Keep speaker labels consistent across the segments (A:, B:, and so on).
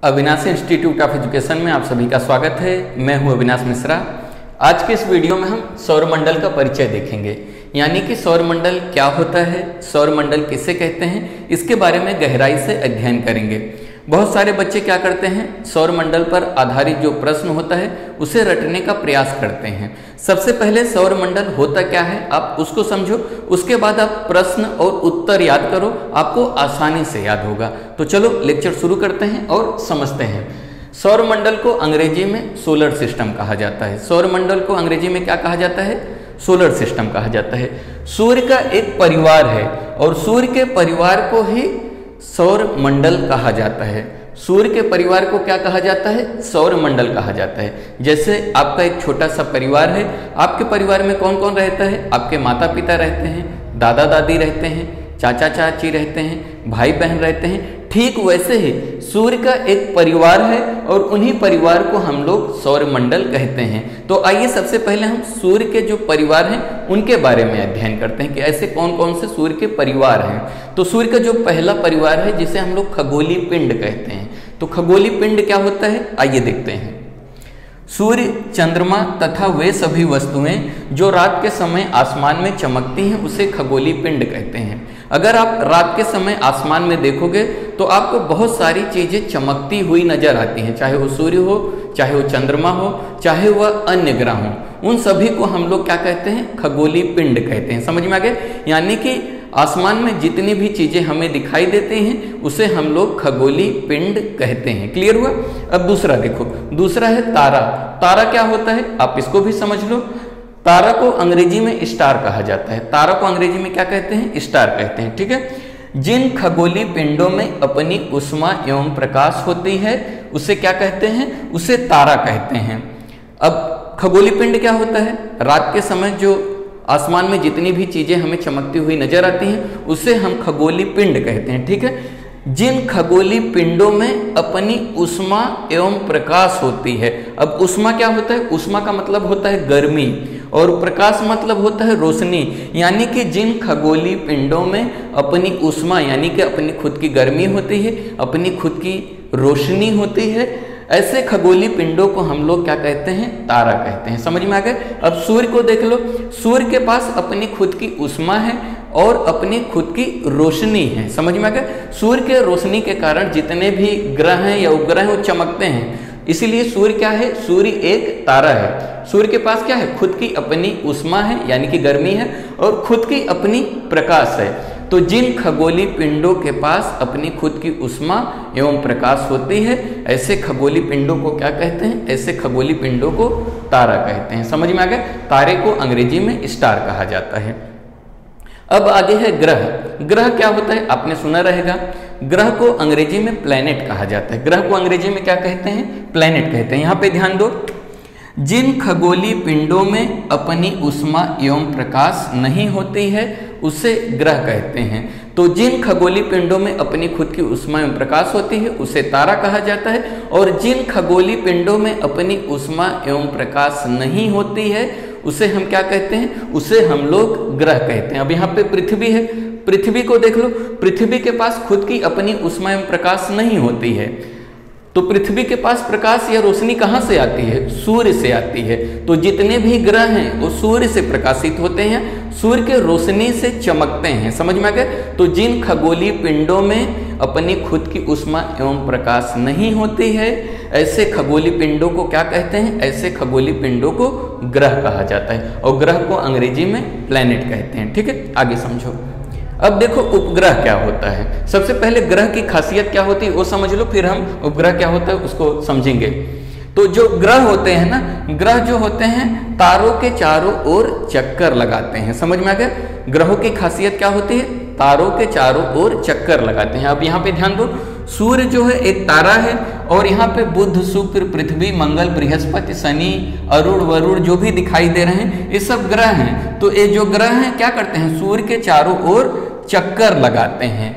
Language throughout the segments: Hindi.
A: अविनाश इंस्टीट्यूट ऑफ एजुकेशन में आप सभी का स्वागत है। मैं हूं अविनाश मिश्रा। आज के इस वीडियो में हम सौरमंडल का परिचय देखेंगे, यानी कि सौरमंडल क्या होता है, सौरमंडल किसे कहते हैं, इसके बारे में गहराई से अध्ययन करेंगे। बहुत सारे बच्चे क्या करते हैं, सौरमंडल पर आधारित जो प्रश्न होता है उसे रटने का प्रयास करते हैं। सबसे पहले सौरमंडल होता क्या है आप उसको समझो, उसके बाद आप प्रश्न और उत्तर याद करो, आपको आसानी से याद होगा। तो चलो लेक्चर शुरू करते हैं और समझते हैं। सौरमंडल को अंग्रेजी में सोलर सिस्टम कहा जाता है। सौरमंडल को अंग्रेजी में क्या कहा जाता है, सोलर सिस्टम कहा जाता है। सूर्य का एक परिवार है और सूर्य के परिवार को ही सौर मंडल कहा जाता है। सूर्य के परिवार को क्या कहा जाता है, सौर मंडल कहा जाता है। जैसे आपका एक छोटा सा परिवार है, आपके परिवार में कौन कौन रहता है, आपके माता पिता रहते हैं, दादा दादी रहते हैं, चाचा चाची रहते हैं, भाई बहन रहते हैं। ठीक वैसे ही सूर्य का एक परिवार है और उन्हीं परिवार को हम लोग सौरमंडल कहते हैं। तो आइए सबसे पहले हम सूर्य के जो परिवार हैं उनके बारे में अध्ययन करते हैं कि ऐसे कौन कौन से सूर्य के परिवार हैं। तो सूर्य का जो पहला परिवार है जिसे हम लोग खगोलीय पिंड कहते हैं। तो खगोलीय पिंड क्या होता है, आइए देखते हैं। सूर्य, चंद्रमा तथा वे सभी वस्तुएं जो रात के समय आसमान में चमकती हैं उसे खगोलीय पिंड कहते हैं। अगर आप रात के समय आसमान में देखोगे तो आपको बहुत सारी चीजें चमकती हुई नजर आती हैं, चाहे वो सूर्य हो, चाहे वो चंद्रमा हो, चाहे वह अन्य ग्रह हो। उन सभी को हम लोग क्या कहते हैं, खगोलीय पिंड कहते हैं। समझ में आ गया, यानी कि आसमान में जितनी भी चीजें हमें दिखाई देती हैं उसे हम लोग खगोलीय पिंड कहते हैं। क्लियर हुआ। अब दूसरा देखो, दूसरा है तारा। तारा क्या होता है आप इसको भी समझ लो। तारा को अंग्रेजी में स्टार कहा जाता है। तारा को अंग्रेजी में क्या कहते हैं, स्टार कहते हैं। ठीक है। जिन खगोलीय पिंडों में अपनी उष्मा एवं प्रकाश होती है उसे क्या कहते हैं, उसे तारा कहते हैं। अब खगोलीय पिंड क्या होता है, रात के समय जो आसमान में जितनी भी चीजें हमें चमकती हुई नजर आती हैं उसे हम खगोलीय पिंड कहते हैं। ठीक है। जिन खगोलीय पिंडों में अपनी उष्मा एवं प्रकाश होती है। अब उष्मा क्या होता है, उष्मा का मतलब होता है गर्मी और प्रकाश मतलब होता है रोशनी। यानी कि जिन खगोलीय पिंडों में अपनी उष्मा यानी कि अपनी खुद की गर्मी होती है, अपनी खुद की रोशनी होती है, ऐसे खगोलीय पिंडों को हम लोग क्या कहते हैं, तारा कहते हैं। समझ में आ गए। अब सूर्य को देख लो। सूर्य के पास अपनी खुद की उष्मा है और अपनी खुद की रोशनी है। समझ में आ गया। सूर्य के रोशनी के कारण जितने भी ग्रह हैं या उपग्रह हैं वो चमकते हैं। इसीलिए सूर्य क्या है, सूर्य एक तारा है। सूर्य के पास क्या है, खुद की अपनी उष्मा है यानी कि गर्मी है और खुद की अपनी प्रकाश है। तो जिन खगोलीय पिंडों के पास अपनी खुद की उष्मा एवं प्रकाश होती है ऐसे खगोलीय पिंडों को क्या कहते हैं, ऐसे खगोलीय पिंडों को तारा कहते हैं। समझ में आ गया। तारे को अंग्रेजी में स्टार कहा जाता है। अब आगे है ग्रह। ग्रह क्या होता है आपने सुना रहेगा। ग्रह को अंग्रेजी में प्लैनेट कहा जाता है। ग्रह को अंग्रेजी में क्या कहते हैं, प्लैनेट कहते हैं। यहाँ पे ध्यान दो, जिन खगोलीय पिंडों में अपनी उष्मा एवं प्रकाश नहीं होती है उसे ग्रह कहते हैं। तो जिन खगोलीय पिंडों में अपनी खुद की उष्मा एवं प्रकाश होती है उसे तारा कहा जाता है और जिन खगोलीय पिंडों में अपनी उष्मा एवं प्रकाश नहीं होती है उसे हम क्या कहते हैं, उसे हम लोग ग्रह कहते हैं। अब यहाँ पे पृथ्वी है। पृथ्वी को देख लो। पृथ्वी के पास खुद की अपनी उष्मा एवं प्रकाश नहीं होती है तो पृथ्वी के पास प्रकाश या रोशनी कहाँ से आती है, सूर्य से आती है। तो जितने भी ग्रह हैं वो सूर्य से प्रकाशित होते हैं, सूर्य के रोशनी से चमकते हैं। समझ में आ गया। तो जिन खगोलीय पिंडों में अपनी खुद की उष्मा एवं प्रकाश नहीं होती है ऐसे खगोलीय पिंडों को क्या कहते हैं, ऐसे खगोलीय पिंडों को ग्रह कहा जाता है और ग्रह को अंग्रेजी में प्लैनेट कहते हैं। ठीक है। आगे समझो। अब देखो उपग्रह क्या होता है। सबसे पहले ग्रह की खासियत क्या होती है वो समझ लो, फिर हम उपग्रह क्या होता है उसको समझेंगे। तो जो ग्रह होते हैं ना, ग्रह जो होते हैं तारों के चारों ओर चक्कर लगाते हैं। समझ में आ गया। ग्रहों की खासियत क्या होती है, तारों के चारों ओर चक्कर लगाते हैं। अब यहाँ पे ध्यान दो, सूर्य जो है एक तारा है और यहाँ पे बुध, शुक्र, पृथ्वी, मंगल, बृहस्पति, शनि, अरुण, वरुण जो भी दिखाई दे रहे हैं ये सब ग्रह हैं। तो ये जो ग्रह हैं क्या करते हैं, सूर्य के चारों ओर चक्कर लगाते हैं।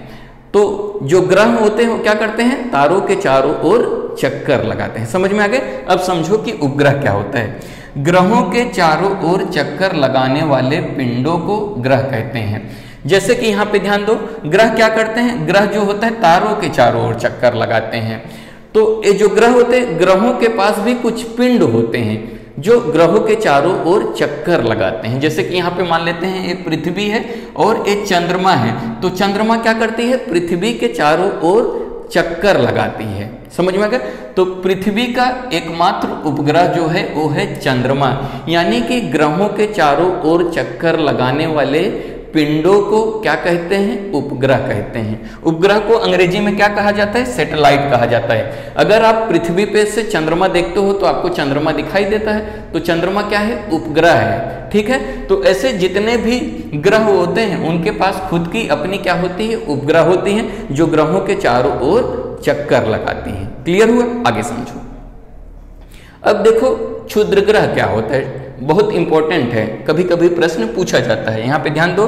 A: तो जो ग्रह होते हैं वो क्या करते हैं, तारों के चारों ओर चक्कर लगाते हैं। समझ में आ गए। अब समझो कि उपग्रह क्या होता है। ग्रहों के चारों ओर चक्कर लगाने वाले पिंडों को ग्रह कहते हैं। जैसे कि यहाँ पे ध्यान दो, ग्रह क्या करते हैं, ग्रह जो होता है तारों के चारों ओर चक्कर लगाते हैं। तो ये जो ग्रह होते हैं, ग्रहों के पास भी कुछ पिंड होते हैं जो ग्रहों के चारों ओर चक्कर लगाते हैं। जैसे कि यहाँ पे मान लेते हैं एक पृथ्वी है और एक चंद्रमा है, तो चंद्रमा क्या करती है, पृथ्वी के चारों ओर चक्कर लगाती है। समझ में आ गया? तो पृथ्वी का एकमात्र उपग्रह जो है वो है चंद्रमा, यानी कि ग्रहों के चारों ओर चक्कर लगाने वाले पिंडों को क्या कहते हैं, उपग्रह कहते हैं। उपग्रह को अंग्रेजी में क्या कहा जाता है, सैटेलाइट कहा जाता है। अगर आप पृथ्वी पे से चंद्रमा देखते हो तो आपको चंद्रमा दिखाई देता है, तो चंद्रमा क्या है, उपग्रह है। ठीक है, तो ऐसे जितने भी ग्रह होते हैं उनके पास खुद की अपनी क्या होती है, उपग्रह होती हैं जो ग्रहों के चारों ओर चक्कर लगाती हैं। क्लियर हुआ? आगे समझो। अब देखो क्षुद्र ग्रह क्या होता है, बहुत इंपॉर्टेंट है, कभी कभी प्रश्न पूछा जाता है। यहाँ पे ध्यान दो,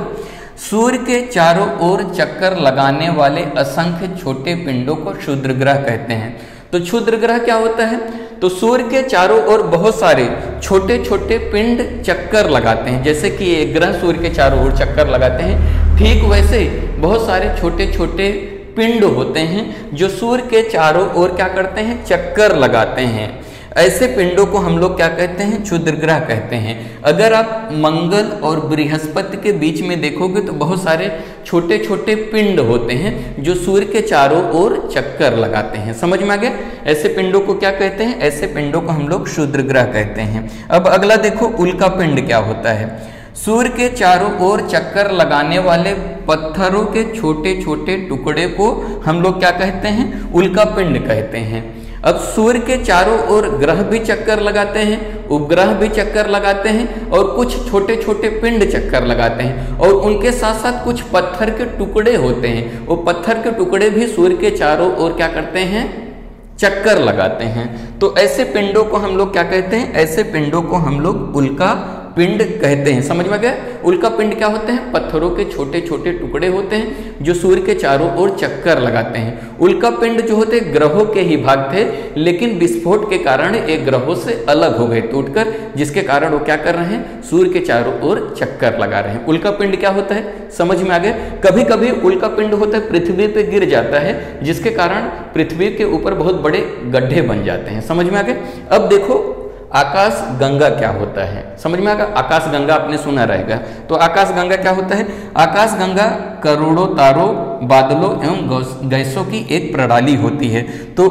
A: सूर्य के चारों ओर चक्कर लगाने वाले असंख्य छोटे पिंडों को क्षुद्र ग्रह कहते हैं। तो क्षुद्र ग्रह क्या होता है, तो सूर्य के चारों ओर बहुत सारे छोटे छोटे पिंड चक्कर लगाते हैं। जैसे कि ये ग्रह सूर्य के चारों ओर चक्कर लगाते हैं, ठीक वैसे बहुत सारे छोटे छोटे पिंड होते हैं जो सूर्य के चारों ओर क्या करते हैं, चक्कर लगाते हैं। ऐसे पिंडों को हम लोग क्या कहते हैं, क्षुद्र ग्रह कहते हैं। अगर आप मंगल और बृहस्पति के बीच में देखोगे तो बहुत सारे छोटे छोटे पिंड होते हैं जो सूर्य के चारों ओर चक्कर लगाते हैं। समझ में आ गया? ऐसे पिंडों को क्या कहते हैं, ऐसे पिंडों को हम लोग क्षुद्र ग्रह कहते हैं। अब अगला देखो, उल्का पिंड क्या होता है। सूर्य के चारों ओर चक्कर लगाने वाले पत्थरों के छोटे छोटे टुकड़े को हम लोग क्या कहते हैं, उल्का पिंड कहते हैं। अब सूर्य के चारों ओर ग्रह भी चक्कर लगाते हैं, उपग्रह भी चक्कर लगाते हैं और कुछ छोटे छोटे पिंड चक्कर लगाते हैं, और उनके साथ साथ कुछ पत्थर के टुकड़े होते हैं, वो पत्थर के टुकड़े भी सूर्य के चारों ओर क्या करते हैं, चक्कर लगाते हैं। तो ऐसे पिंडों को हम लोग क्या कहते हैं, ऐसे पिंडों को हम लोग उल्का पिंड कहते हैं। समझ में गया? उल्का पिंड क्या होते हैं, पत्थरों के छोटे छोटे टुकड़े होते हैं जो सूर्य के चारों ओर चक्कर लगाते हैं। उल्का पिंड जो होते हैं ग्रहों के ही भाग थे, लेकिन विस्फोट के कारण एक ग्रहों से अलग हो गए टूटकर, जिसके कारण वो क्या कर रहे हैं, सूर्य के चारों ओर चक्कर लगा रहे हैं। उल्का पिंड क्या होता है, समझ में आ गया? कभी कभी उल्का पिंड होता है पृथ्वी पे गिर जाता है, जिसके कारण पृथ्वी के ऊपर बहुत बड़े गड्ढे बन जाते हैं। समझ में आ गया? अब देखो आकाश गंगा क्या होता है, समझ में आएगा? आकाश गंगा आपने सुना रहेगा, तो आकाश गंगा क्या होता है, आकाश गंगा करोड़ों तारों, बादलों एवं गैसों की एक प्रणाली होती है। तो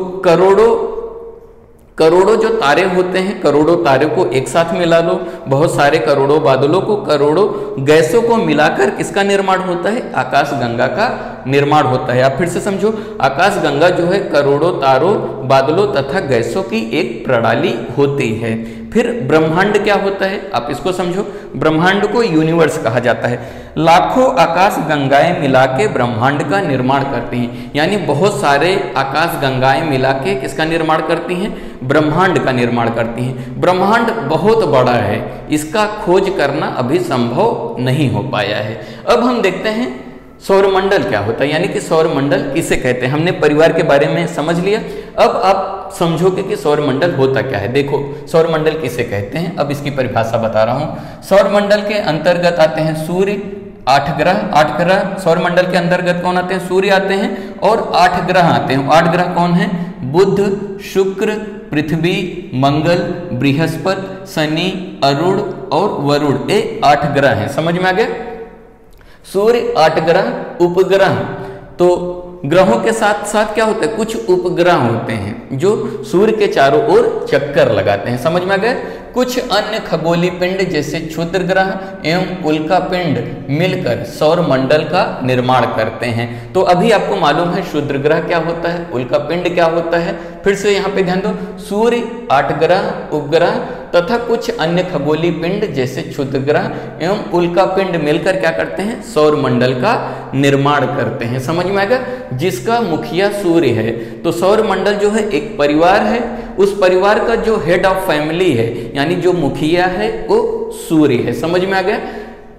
A: करोड़ों जो तारे होते हैं, करोड़ों तारे को एक साथ मिला लो, बहुत सारे करोड़ों बादलों को, करोड़ों गैसों को मिलाकर किसका निर्माण होता है, आकाश गंगा का निर्माण होता है। आप फिर से समझो, आकाश गंगा जो है करोड़ों तारों, बादलों तथा गैसों की एक प्रणाली होती है। फिर ब्रह्मांड क्या होता है, आप इसको समझो, ब्रह्मांड को यूनिवर्स कहा जाता है। लाखों आकाश गंगाएं मिला के ब्रह्मांड का निर्माण करती हैं, यानी बहुत सारे आकाश गंगाएं मिला के किसका निर्माण करती हैं, ब्रह्मांड का निर्माण करती हैं। ब्रह्मांड बहुत बड़ा है, इसका खोज करना अभी संभव नहीं हो पाया है। अब हम देखते हैं सौरमंडल क्या होता है, यानी कि सौरमंडल किसे कहते हैं। हमने परिवार के बारे में समझ लिया, अब आप समझोगे कि सौरमंडल होता क्या है। देखो सौरमंडल किसे कहते हैं, अब इसकी परिभाषा बता रहा हूं। सौरमंडल के अंतर्गत आते हैं सूर्य, 8 ग्रह सौरमंडल के अंतर्गत कौन आते हैं, सूर्य आते हैं, और 8 ग्रह आते हैं। 8 ग्रह कौन है, बुध, शुक्र, पृथ्वी, मंगल, बृहस्पति, शनि, अरुण और वरुण, ये 8 ग्रह हैं। समझ में आ गया? सूर्य, 8 ग्रह, उपग्रह, तो ग्रहों के साथ साथ क्या होता है, कुछ उपग्रह होते हैं जो सूर्य के चारों ओर चक्कर लगाते हैं। समझ में आ गए? कुछ अन्य खगोलीय पिंड जैसे क्षुद्र ग्रह एवं उल्का पिंड मिलकर सौरमंडल का निर्माण करते हैं। तो अभी आपको मालूम है क्षुद्र ग्रह क्या होता है, उल्का पिंड क्या होता है। फिर से यहाँ पे ध्यान दो, सूर्य, 8 ग्रह, उपग्रह तथा कुछ अन्य खगोलीय पिंड जैसे क्षुद्र ग्रह एवं उल्का पिंड मिलकर क्या करते हैं, सौरमंडल का निर्माण करते हैं। समझ में आएगा? जिसका मुखिया सूर्य है। तो सौरमंडल जो है एक परिवार है, उस परिवार का जो हेड ऑफ फैमिली है, यानी जो मुखिया है वो सूर्य है। समझ में आ गया?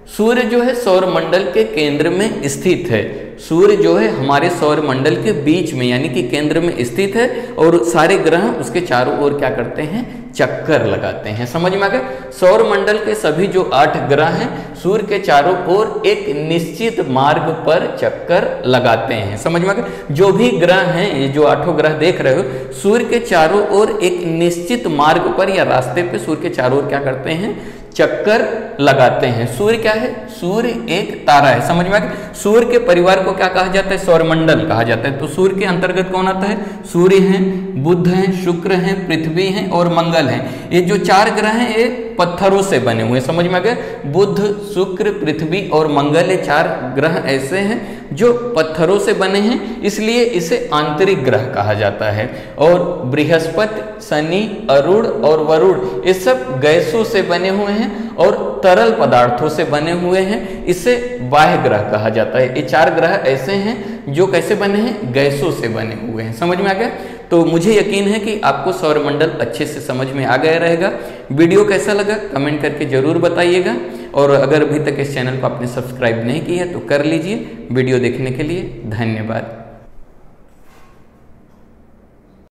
A: सूर्य जो है सौरमंडल के केंद्र में स्थित है। सूर्य जो है हमारे सौर मंडल के बीच में यानी कि केंद्र में स्थित है और सारे ग्रह उसके चारों ओर क्या करते हैं, चक्कर लगाते हैं। समझ में आ गया। सौर मंडल के सभी जो 8 ग्रह हैं सूर्य के चारों ओर एक निश्चित मार्ग पर चक्कर लगाते हैं। समझ में आ गया। जो भी ग्रह हैं, ये जो 8 ग्रह देख रहे हो, सूर्य के चारों ओर एक निश्चित मार्ग पर या रास्ते पे सूर्य के चारों ओर क्या करते हैं, चक्कर लगाते हैं। सूर्य क्या है, सूर्य एक तारा है। समझ में आ गया। सूर्य के परिवार को क्या कहा जाता है, सौरमंडल कहा जाता है। तो सूर्य के अंतर्गत कौन आता है, सूर्य हैं, बुध हैं, शुक्र हैं, पृथ्वी हैं और मंगल हैं। ये जो 4 ग्रह हैं ये पत्थरों से बने हुए हैं। समझ में आ गया। बुध, शुक्र, पृथ्वी और मंगल, ये 4 ग्रह ऐसे हैं जो पत्थरों से बने हैं, इसलिए इसे आंतरिक ग्रह कहा जाता है। और बृहस्पति, शनि, अरुण और वरुण ये सब गैसों से बने हुए हैं और तरल पदार्थों से बने हुए हैं, इसे बाह्य ग्रह कहा जाता है। ये 4 ग्रह ऐसे हैं जो कैसे बने हैं, गैसों से बने हुए हैं। समझ में आ गया। तो मुझे यकीन है कि आपको सौरमंडल अच्छे से समझ में आ गया रहेगा। वीडियो कैसा लगा कमेंट करके जरूर बताइएगा, और अगर अभी तक इस चैनल को आपने सब्सक्राइब नहीं किया है तो कर लीजिए। वीडियो देखने के लिए धन्यवाद।